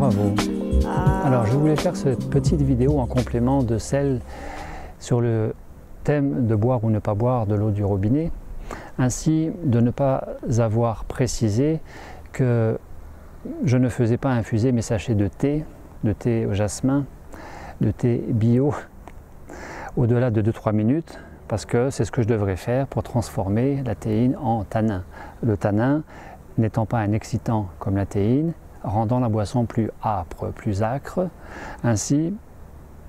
à vous. Alors je voulais faire cette petite vidéo en complément de celle sur le thème de boire ou ne pas boire de l'eau du robinet, ainsi de ne pas avoir précisé que je ne faisais pas infuser mes sachets de thé au jasmin, de thé bio, au-delà de 2-3 minutes, parce que c'est ce que je devrais faire pour transformer la théine en tanin. Le tanin n'étant pas un excitant comme la théine, rendant la boisson plus âpre, plus acre. Ainsi,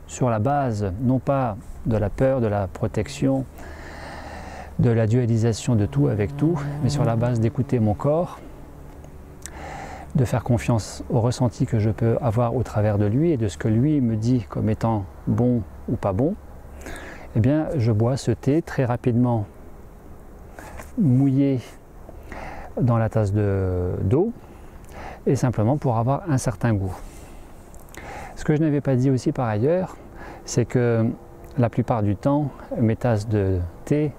sur la base, non pas de la peur, de la protection, de la dualisation de tout avec tout, mais sur la base d'écouter mon corps, de faire confiance au ressenti que je peux avoir au travers de lui et de ce que lui me dit comme étant bon ou pas bon, eh bien, je bois ce thé très rapidement mouillé dans la tasse d'eau et simplement pour avoir un certain goût. Ce que je n'avais pas dit aussi par ailleurs, c'est que la plupart du temps, mes tasses de thé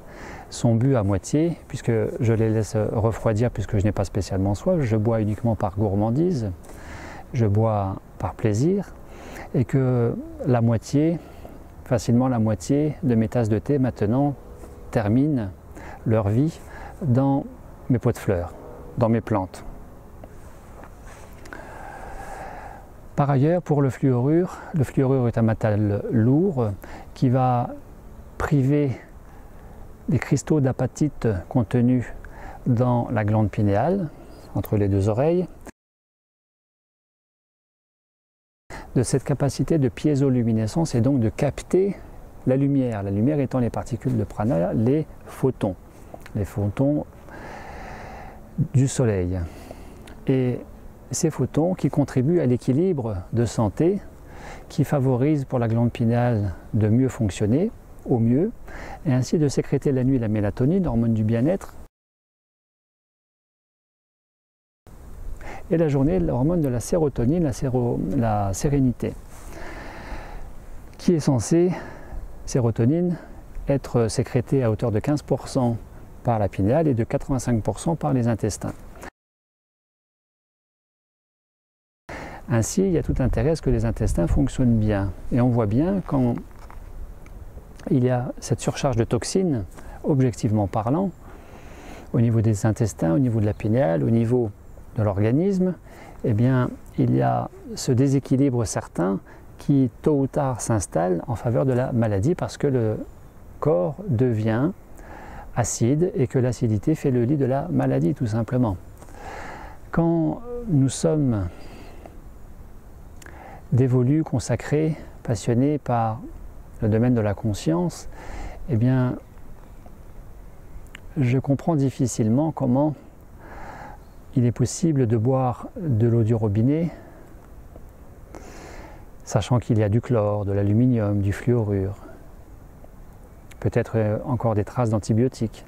sont bues à moitié puisque je les laisse refroidir puisque je n'ai pas spécialement soif. Je bois uniquement par gourmandise, je bois par plaisir et que la moitié, facilement la moitié de mes tasses de thé maintenant terminent leur vie dans mes pots de fleurs, dans mes plantes. Par ailleurs, pour le fluorure est un métal lourd qui va priver des cristaux d'apatite contenus dans la glande pinéale, entre les deux oreilles, de cette capacité de piézoluminescence et donc de capter la lumière étant les particules de prana, les photons du soleil. Et ces photons qui contribuent à l'équilibre de santé, qui favorisent pour la glande pinéale de mieux fonctionner, au mieux, et ainsi de sécréter la nuit la mélatonine, hormone du bien-être, et la journée l'hormone de la sérotonine, la sérénité, qui est censée, sérotonine, être sécrétée à hauteur de 15% par la pinéale et de 85% par les intestins. Ainsi, il y a tout intérêt à ce que les intestins fonctionnent bien. Et on voit bien quand il y a cette surcharge de toxines, objectivement parlant, au niveau des intestins, au niveau de la pinéale, au niveau de l'organisme, eh bien, il y a ce déséquilibre certain qui, tôt ou tard, s'installe en faveur de la maladie parce que le corps devient acide et que l'acidité fait le lit de la maladie, tout simplement. Quand nous sommes dévolus, consacrés, passionnés par le domaine de la conscience, eh bien, je comprends difficilement comment il est possible de boire de l'eau du robinet, sachant qu'il y a du chlore, de l'aluminium, du fluorure, peut-être encore des traces d'antibiotiques,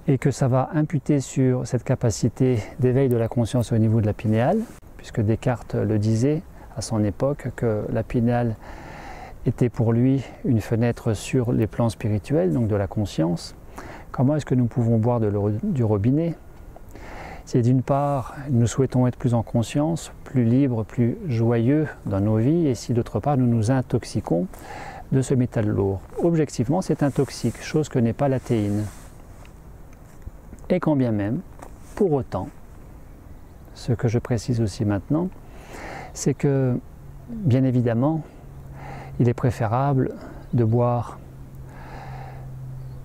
et que ça va imputer sur cette capacité d'éveil de la conscience au niveau de la pinéale, puisque Descartes le disait à son époque que la pinéale était pour lui une fenêtre sur les plans spirituels, donc de la conscience. Comment est-ce que nous pouvons boire de l'eau du robinet? Si d'une part nous souhaitons être plus en conscience, plus libres, plus joyeux dans nos vies, et si d'autre part nous nous intoxiquons de ce métal lourd. Objectivement, c'est un toxique, chose que n'est pas la théine. Et quand bien même, pour autant, ce que je précise aussi maintenant, c'est que, bien évidemment, il est préférable de boire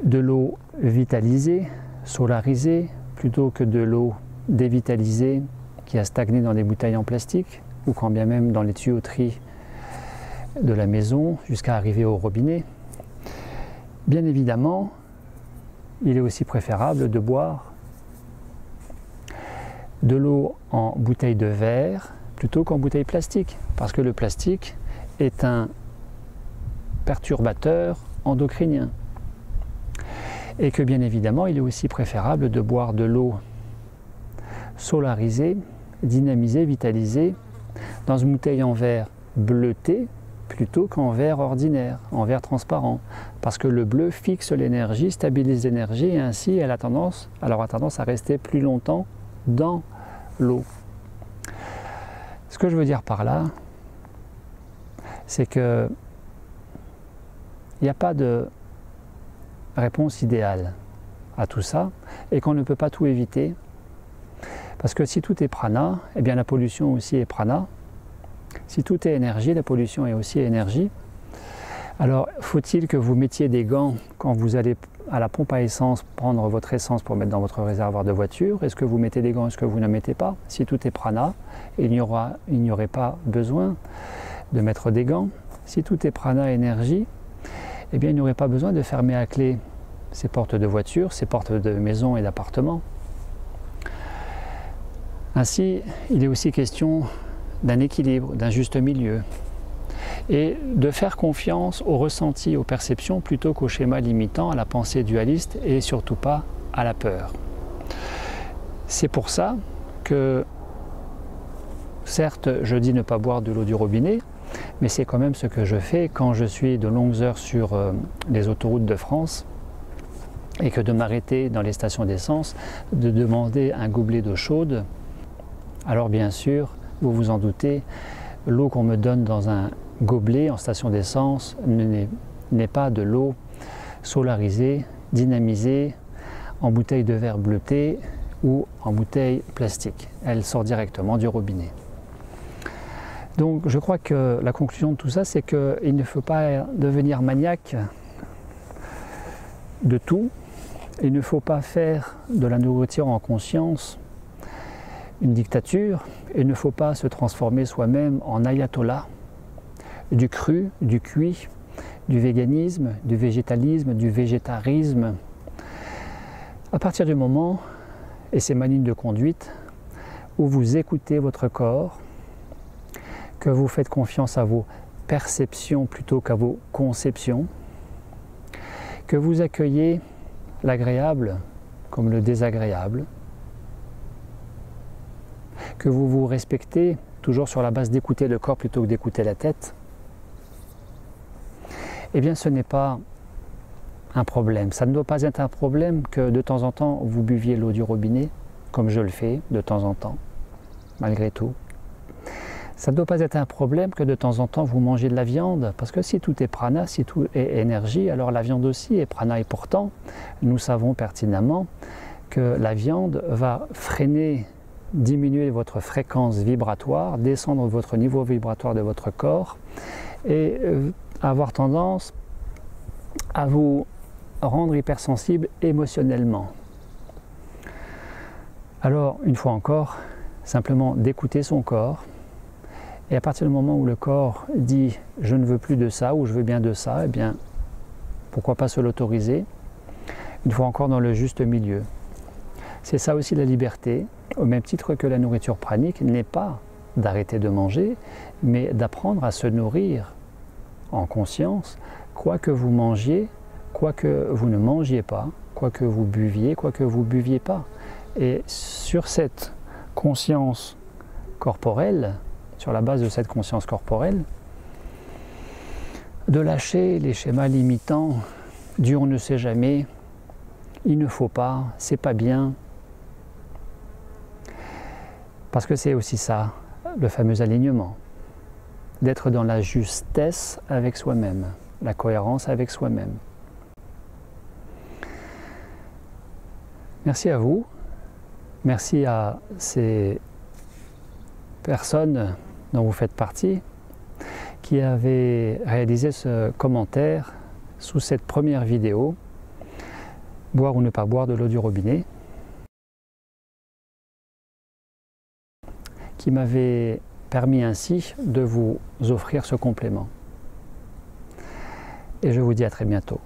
de l'eau vitalisée, solarisée, plutôt que de l'eau dévitalisée qui a stagné dans des bouteilles en plastique, ou quand bien même dans les tuyauteries de la maison, jusqu'à arriver au robinet. Bien évidemment, il est aussi préférable de boire de l'eau en bouteille de verre plutôt qu'en bouteille plastique, parce que le plastique est un perturbateur endocrinien. Et que bien évidemment, il est aussi préférable de boire de l'eau solarisée, dynamisée, vitalisée, dans une bouteille en verre bleuté, plutôt qu'en verre ordinaire, en verre transparent. Parce que le bleu fixe l'énergie, stabilise l'énergie, et ainsi elle aura tendance à rester plus longtemps dans l'eau. Ce que je veux dire par là, c'est que il n'y a pas de réponse idéale à tout ça et qu'on ne peut pas tout éviter. Parce que si tout est prana, eh bien la pollution aussi est prana. Si tout est énergie, la pollution est aussi énergie. Alors, faut-il que vous mettiez des gants quand vous allez à la pompe à essence prendre votre essence pour mettre dans votre réservoir de voiture? Est-ce que vous mettez des gants? Est-ce que vous ne mettez pas? Si tout est prana, il n'y aurait pas besoin de mettre des gants. Si tout est prana énergie, eh bien il n'y aurait pas besoin de fermer à clé ces portes de voiture, ces portes de maison et d'appartement. Ainsi, il est aussi question d'un équilibre, d'un juste milieu, et de faire confiance au ressenti, aux perceptions, plutôt qu'au schéma limitant, à la pensée dualiste et surtout pas à la peur. C'est pour ça que, certes, je dis ne pas boire de l'eau du robinet, mais c'est quand même ce que je fais quand je suis de longues heures sur les autoroutes de France et que de m'arrêter dans les stations d'essence, de demander un gobelet d'eau chaude. Alors bien sûr, vous vous en doutez, l'eau qu'on me donne dans un gobelet en station d'essence n'est pas de l'eau solarisée, dynamisée, en bouteille de verre bleuté ou en bouteille plastique. Elle sort directement du robinet. Donc je crois que la conclusion de tout ça, c'est qu'il ne faut pas devenir maniaque de tout. Il ne faut pas faire de la nourriture en conscience une dictature. Il ne faut pas se transformer soi-même en ayatollah du cru, du cuit, du véganisme, du végétalisme, du végétarisme. À partir du moment, et c'est ma ligne de conduite, où vous écoutez votre corps, que vous faites confiance à vos perceptions plutôt qu'à vos conceptions, que vous accueillez l'agréable comme le désagréable, que vous vous respectez toujours sur la base d'écouter le corps plutôt que d'écouter la tête, eh bien ce n'est pas un problème. Ça ne doit pas être un problème que de temps en temps vous buviez l'eau du robinet, comme je le fais de temps en temps, malgré tout. Ça ne doit pas être un problème que de temps en temps vous mangez de la viande, parce que si tout est prana, si tout est énergie, alors la viande aussi est prana. Et pourtant, nous savons pertinemment que la viande va freiner, diminuer votre fréquence vibratoire, descendre votre niveau vibratoire de votre corps et avoir tendance à vous rendre hypersensible émotionnellement. Alors, une fois encore, simplement d'écouter son corps. Et à partir du moment où le corps dit « je ne veux plus de ça » ou « je veux bien de ça », eh bien, pourquoi pas se l'autoriser, une fois encore dans le juste milieu. C'est ça aussi la liberté, au même titre que la nourriture pranique n'est pas d'arrêter de manger, mais d'apprendre à se nourrir en conscience, quoi que vous mangiez, quoi que vous ne mangiez pas, quoi que vous buviez, quoi que vous buviez pas. Et sur cette conscience corporelle, sur la base de cette conscience corporelle, de lâcher les schémas limitants du on ne sait jamais, il ne faut pas, c'est pas bien. Parce que c'est aussi ça, le fameux alignement, d'être dans la justesse avec soi-même, la cohérence avec soi-même. Merci à vous, merci à ces personnes dont vous faites partie, qui avaient réalisé ce commentaire sous cette première vidéo, boire ou ne pas boire de l'eau du robinet, qui m'avait permis ainsi de vous offrir ce complément. Et je vous dis à très bientôt.